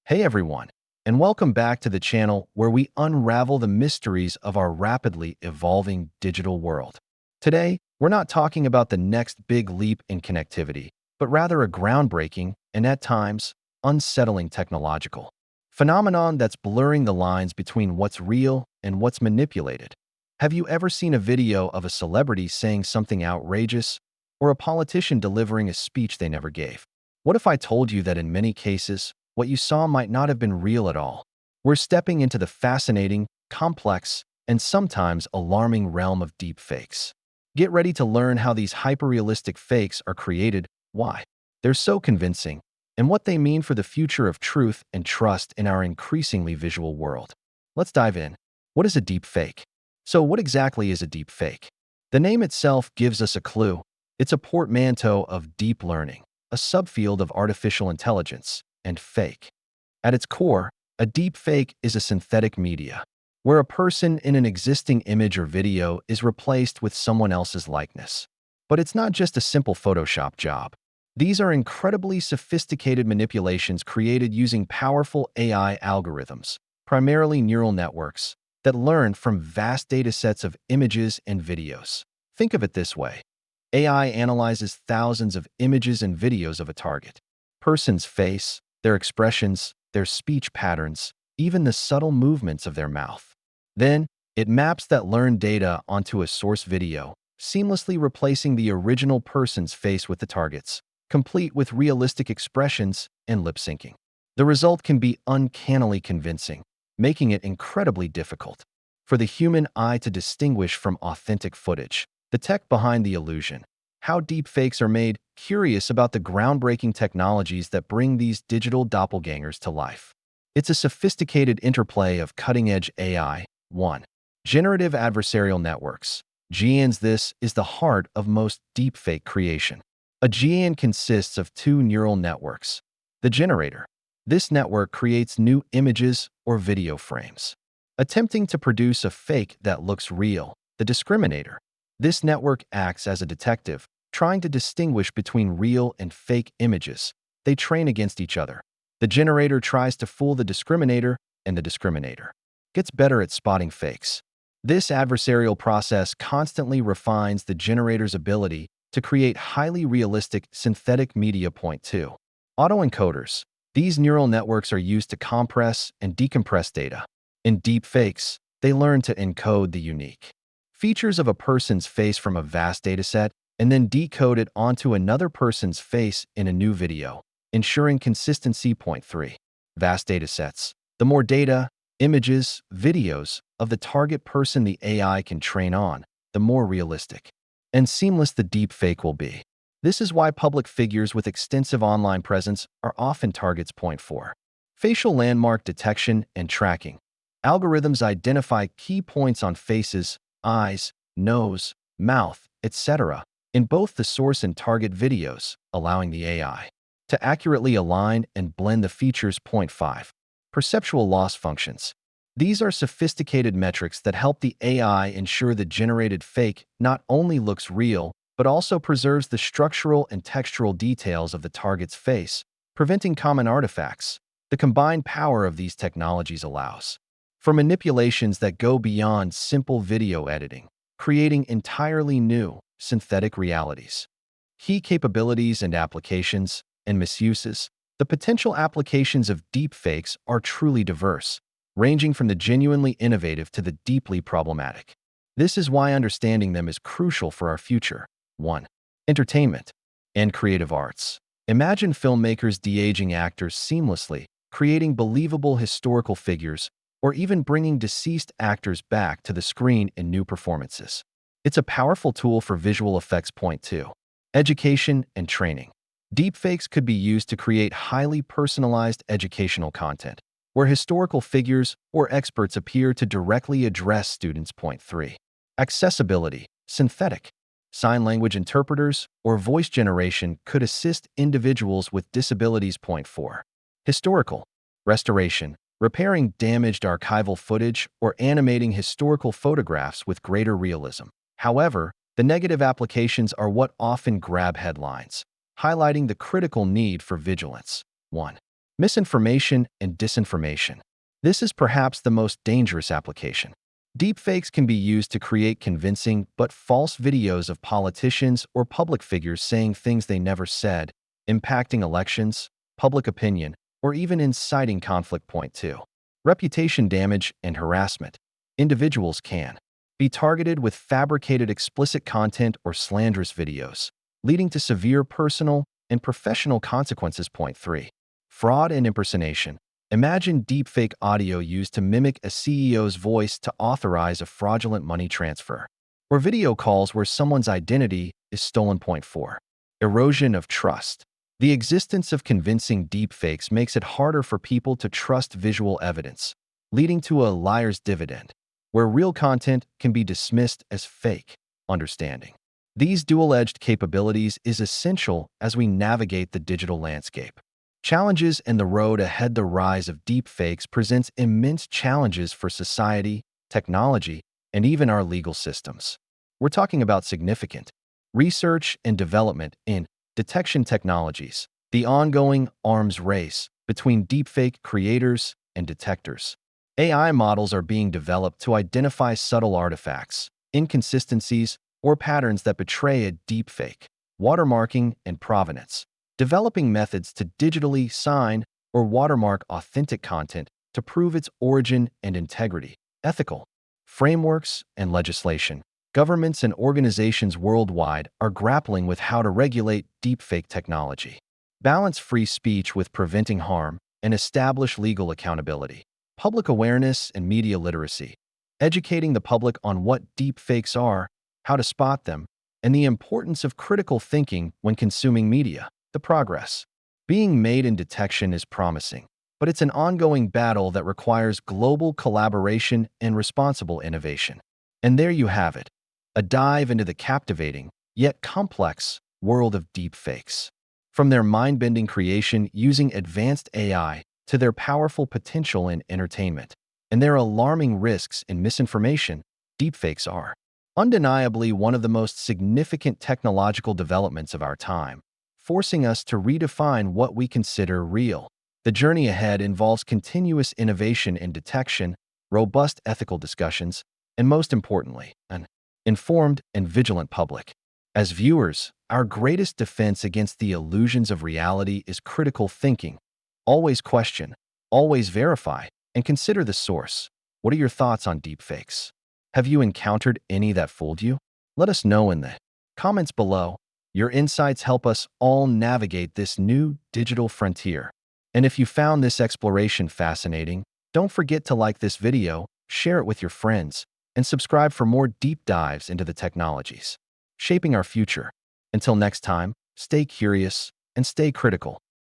Hey everyone, and welcome back to the channel where we unravel the mysteries of our rapidly evolving digital world. Today, we're not talking about the next big leap in connectivity, but rather a groundbreaking and at times unsettling technological phenomenon that's blurring the lines between what's real and what's manipulated. Have you ever seen a video of a celebrity saying something outrageous or a politician delivering a speech they never gave? What if I told you that in many cases, what you saw might not have been real at all? We're stepping into the fascinating, complex, and sometimes alarming realm of deepfakes. Get ready to learn how these hyperrealistic fakes are created, why they're so convincing, and what they mean for the future of truth and trust in our increasingly visual world. Let's dive in. What is a deepfake? So what exactly is a deepfake? The name itself gives us a clue. It's a portmanteau of deep learning, a subfield of artificial intelligence, and fake. At its core, a deepfake is a synthetic media, where a person in an existing image or video is replaced with someone else's likeness. But it's not just a simple Photoshop job. These are incredibly sophisticated manipulations created using powerful AI algorithms, primarily neural networks, that learn from vast datasets of images and videos. Think of it this way. AI analyzes thousands of images and videos of a target person's face, their expressions, their speech patterns, even the subtle movements of their mouth. Then, it maps that learned data onto a source video, seamlessly replacing the original person's face with the target's, complete with realistic expressions and lip syncing. The result can be uncannily convincing, making it incredibly difficult for the human eye to distinguish from authentic footage. The tech behind the illusion. How deepfakes are made. Curious about the groundbreaking technologies that bring these digital doppelgangers to life. It's a sophisticated interplay of cutting-edge AI. 1. Generative adversarial networks. GANs. This is the heart of most deepfake creation. A GAN consists of two neural networks. The generator. This network creates new images or video frames, attempting to produce a fake that looks real. The discriminator. This network acts as a detective, trying to distinguish between real and fake images. They train against each other. The generator tries to fool the discriminator, and the discriminator gets better at spotting fakes. This adversarial process constantly refines the generator's ability to create highly realistic synthetic media. Point 2. Autoencoders. These neural networks are used to compress and decompress data. In deepfakes, they learn to encode the unique features of a person's face from a vast dataset and then decode it onto another person's face in a new video, ensuring consistency. Point 3. Vast datasets. The more data, images, videos of the target person the AI can train on, the more realistic and seamless the deepfake will be. This is why public figures with extensive online presence are often targets. Point 4. Facial landmark detection and tracking. Algorithms identify key points on faces, eyes, nose, mouth, etc., in both the source and target videos, allowing the AI to accurately align and blend the features. Point 5. Perceptual loss functions. These are sophisticated metrics that help the AI ensure the generated fake not only looks real, but also preserves the structural and textural details of the target's face, preventing common artifacts. The combined power of these technologies allows for manipulations that go beyond simple video editing, creating entirely new, synthetic realities. Key capabilities and applications and misuses. The potential applications of deepfakes are truly diverse, ranging from the genuinely innovative to the deeply problematic. This is why understanding them is crucial for our future. 1. Entertainment and creative arts. Imagine filmmakers de-aging actors seamlessly, creating believable historical figures, or even bringing deceased actors back to the screen in new performances. It's a powerful tool for visual effects. Point 2. Education and training. Deepfakes could be used to create highly personalized educational content, where historical figures or experts appear to directly address students. Point 3. Accessibility. Synthetic sign language interpreters or voice generation could assist individuals with disabilities. Point 4. Historical restoration. Repairing damaged archival footage or animating historical photographs with greater realism. However, the negative applications are what often grab headlines, highlighting the critical need for vigilance. 1. Misinformation and disinformation. This is perhaps the most dangerous application. Deepfakes can be used to create convincing but false videos of politicians or public figures saying things they never said, impacting elections, public opinion, or even inciting conflict. Point 2. Reputation damage and harassment. Individuals can be targeted with fabricated explicit content or slanderous videos, leading to severe personal and professional consequences. Point 3. Fraud and impersonation. Imagine deepfake audio used to mimic a CEO's voice to authorize a fraudulent money transfer, or video calls where someone's identity is stolen. Point 4. Erosion of trust. The existence of convincing deepfakes makes it harder for people to trust visual evidence, leading to a liar's dividend, where real content can be dismissed as fake. Understanding these dual-edged capabilities is essential as we navigate the digital landscape. Challenges and the road ahead. The rise of deepfakes presents immense challenges for society, technology, and even our legal systems. We're talking about significant research and development in detection technologies, the ongoing arms race between deepfake creators and detectors. AI models are being developed to identify subtle artifacts, inconsistencies, or patterns that betray a deepfake, watermarking and provenance, developing methods to digitally sign or watermark authentic content to prove its origin and integrity. Ethical frameworks and legislation. Governments and organizations worldwide are grappling with how to regulate deepfake technology, balance free speech with preventing harm, and establish legal accountability. Public awareness and media literacy. Educating the public on what deepfakes are, how to spot them, and the importance of critical thinking when consuming media. The progress being made in detection is promising, but it's an ongoing battle that requires global collaboration and responsible innovation. And there you have it, a dive into the captivating, yet complex, world of deepfakes. From their mind-bending creation using advanced AI to their powerful potential in entertainment and their alarming risks in misinformation, deepfakes are undeniably one of the most significant technological developments of our time, forcing us to redefine what we consider real. The journey ahead involves continuous innovation in detection, robust ethical discussions, and most importantly, an informed and vigilant public. As viewers, our greatest defense against the illusions of reality is critical thinking. Always question, always verify, and consider the source. What are your thoughts on deepfakes? Have you encountered any that fooled you? Let us know in the comments below. Your insights help us all navigate this new digital frontier. And if you found this exploration fascinating, don't forget to like this video, share it with your friends, and subscribe for more deep dives into the technologies shaping our future. Until next time, stay curious and stay critical.